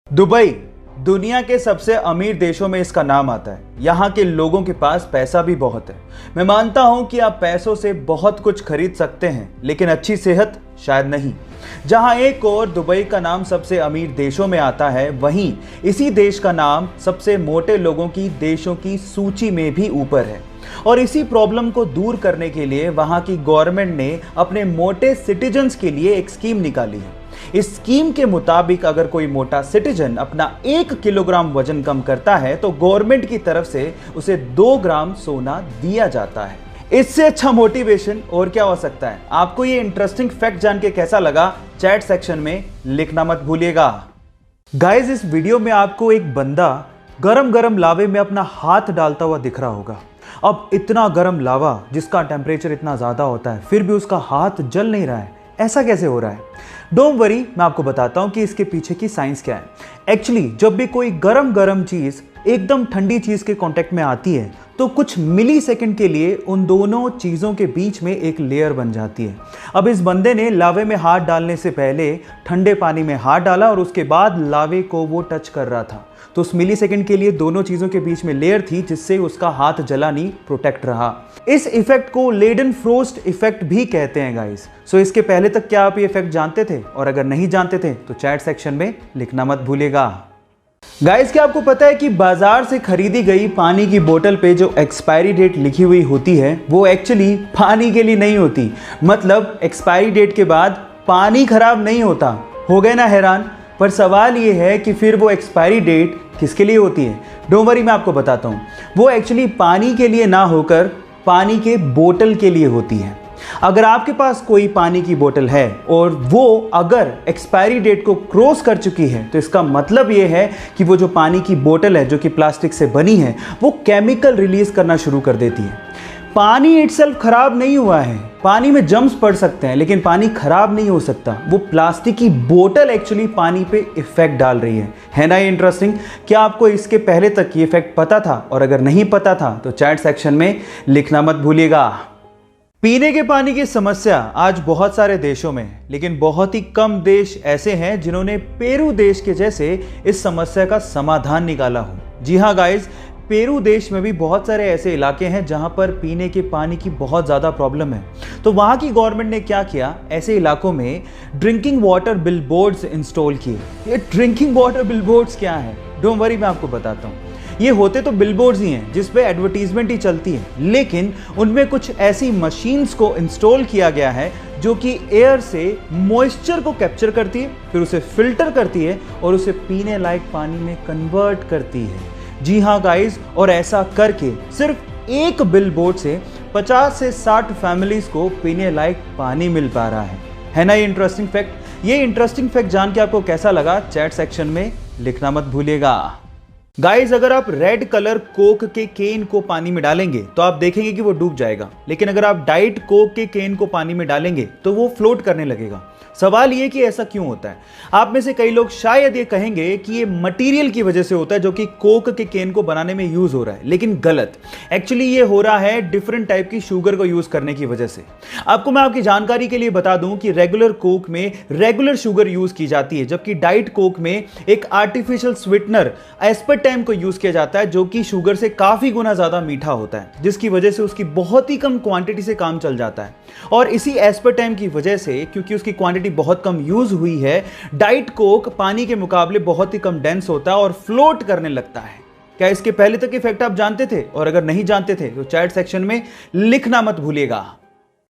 Dubai दुनिया के सबसे अमीर देशों में इसका नाम आता है। यहाँ के लोगों के पास पैसा भी बहुत है। मैं मानता हूँ कि आप पैसों से बहुत कुछ खरीद सकते हैं, लेकिन अच्छी सेहत शायद नहीं। जहाँ एक और दुबई का नाम सबसे अमीर देशों में आता है, वहीं इसी देश का नाम सबसे मोटे लोगों की देशों की सूची में भी ऊपर है। और इसी प्रॉब्लम को दूर करने के लिए वहाँ की गवर्नमेंट ने अपने मोटे सिटीजन्स के लिए एक स्कीम निकाली है। इस स्कीम के मुताबिक अगर कोई मोटा सिटीजन अपना 1 किलोग्राम वजन कम करता है तो गवर्नमेंट की तरफ से उसे 2 ग्राम सोना दिया जाता है। इससे अच्छा मोटिवेशन और क्या हो सकता है। आपको ये इंटरेस्टिंग फैक्ट जान के कैसा लगा, चैट सेक्शन में लिखना मत भूलिएगा। गाइस, इस वीडियो में आपको एक बंदा गरम गरम लावे में अपना हाथ डालता हुआ दिख रहा होगा। अब इतना गरम लावा जिसका टेम्परेचर इतना ज्यादा होता है, फिर भी उसका हाथ जल नहीं रहा है। ऐसा कैसे हो रहा है? डोंट वरी, मैं आपको बताता हूं कि इसके पीछे की साइंस क्या है। एक्चुअली जब भी कोई गरम चीज एकदम ठंडी चीज के कांटेक्ट में आती है तो कुछ मिली सेकंड के लिए उन दोनों चीजों के बीच में एक लेयर बन जाती है। अब इस बंदे ने लावे में हाथ डालने से पहले ठंडे पानी में हाथ डाला और उसके बाद लावे को वो टच कर रहा था, तो उस मिली सेकंड के लिए दोनों चीजों के बीच में लेयर थी जिससे उसका हाथ जला नहीं, प्रोटेक्ट रहा। इस इफेक्ट को लेडन फ्रोस्ट इफेक्ट भी कहते हैं गाइस। सो इसके पहले तक क्या आप ये इफेक्ट जानते थे? और अगर नहीं जानते थे तो चैट सेक्शन में लिखना मत भूलिएगा। गाइस, क्या आपको पता है कि बाजार से खरीदी गई पानी की बोतल पे जो एक्सपायरी डेट लिखी हुई होती है वो एक्चुअली पानी के लिए नहीं होती। मतलब एक्सपायरी डेट के बाद पानी खराब नहीं होता। हो गए ना हैरान? पर सवाल ये है कि फिर वो एक्सपायरी डेट किसके लिए होती है? डोंट वरी, मैं आपको बताता हूँ। वो एक्चुअली पानी के लिए ना होकर पानी के बोतल के लिए होती है। अगर आपके पास कोई पानी की बोतल है और वो अगर एक्सपायरी डेट को क्रॉस कर चुकी है तो इसका मतलब ये है कि वो जो पानी की बोतल है जो कि प्लास्टिक से बनी है वो केमिकल रिलीज करना शुरू कर देती है। पानी इटसेल्फ खराब नहीं हुआ है, पानी में जम्स पड़ सकते हैं लेकिन पानी खराब नहीं हो सकता। वो प्लास्टिक की बोतल एक्चुअली पानी पे इफेक्ट डाल रही है ना? ये इंटरेस्टिंग। क्या आपको इसके पहले तक ये इफेक्ट पता था? और अगर नहीं पता था तो चैट सेक्शन में लिखना मत भूलिएगा। पीने के पानी की समस्या आज बहुत सारे देशों में है, लेकिन बहुत ही कम देश ऐसे हैं जिन्होंने पेरू देश के जैसे इस समस्या का समाधान निकाला हो। जी हाँ गाइस, पेरू देश में भी बहुत सारे ऐसे इलाके हैं जहां पर पीने के पानी की बहुत ज़्यादा प्रॉब्लम है। तो वहां की गवर्नमेंट ने क्या किया, ऐसे इलाकों में ड्रिंकिंग वाटर बिलबोर्ड्स इंस्टॉल किए। ये ड्रिंकिंग वाटर बिलबोर्ड्स क्या है? डोंट वरी, मैं आपको बताता हूँ। ये होते तो बिलबोर्ड्स ही हैं जिस पे एडवर्टीजमेंट ही चलती है, लेकिन उनमें कुछ ऐसी मशीन्स को इंस्टॉल किया गया है जो कि एयर से मॉइस्चर को कैप्चर करती है, फिर उसे फिल्टर करती है और उसे पीने लायक पानी में कन्वर्ट करती है। जी हाँ गाइस, और ऐसा करके सिर्फ एक बिलबोर्ड से 50 से 60 फैमिलीज को पीने लायक पानी मिल पा रहा है ना? ये इंटरेस्टिंग फैक्ट। ये इंटरेस्टिंग फैक्ट जान के आपको कैसा लगा, चैट सेक्शन में लिखना मत भूलिएगा। गाइस, अगर आप रेड कलर कोक के केन को पानी में डालेंगे तो आप देखेंगे कि वो डूब जाएगा, लेकिन अगर आप डाइट कोक के केन को पानी में डालेंगे तो वो फ्लोट करने लगेगा। सवाल ये कि ऐसा क्यों होता है? आप में से कई लोग शायद ये कहेंगे कि ये मटेरियल की वजह से होता है जो कि कोक के केन को बनाने में यूज हो रहा है, लेकिन गलत। एक्चुअली ये हो रहा है डिफरेंट टाइप की शुगर को यूज करने की वजह से। आपको मैं आपकी जानकारी के लिए बता दूं कि रेगुलर कोक में रेगुलर शुगर यूज की जाती है, जबकि डाइट कोक में एक आर्टिफिशियल स्वीटनर एस्पर्टाइम को यूज किया जाता है जो कि शुगर से काफी गुना ज्यादा मीठा होता है, जिसकी वजह से उसकी बहुत ही कम क्वांटिटी से काम चल जाता है। और इसी एस्पर्टाइम की वजह से, क्योंकि उसकी क्वांटिटी बहुत कम यूज हुई है, डाइट कोक पानी के मुकाबले बहुत ही कम डेंस होता है और फ्लोट करने लगता है। क्या इसके पहले तक इफेक्ट आप जानते थे? और अगर नहीं जानते थे तो चैट सेक्शन में लिखना मत भूलिएगा।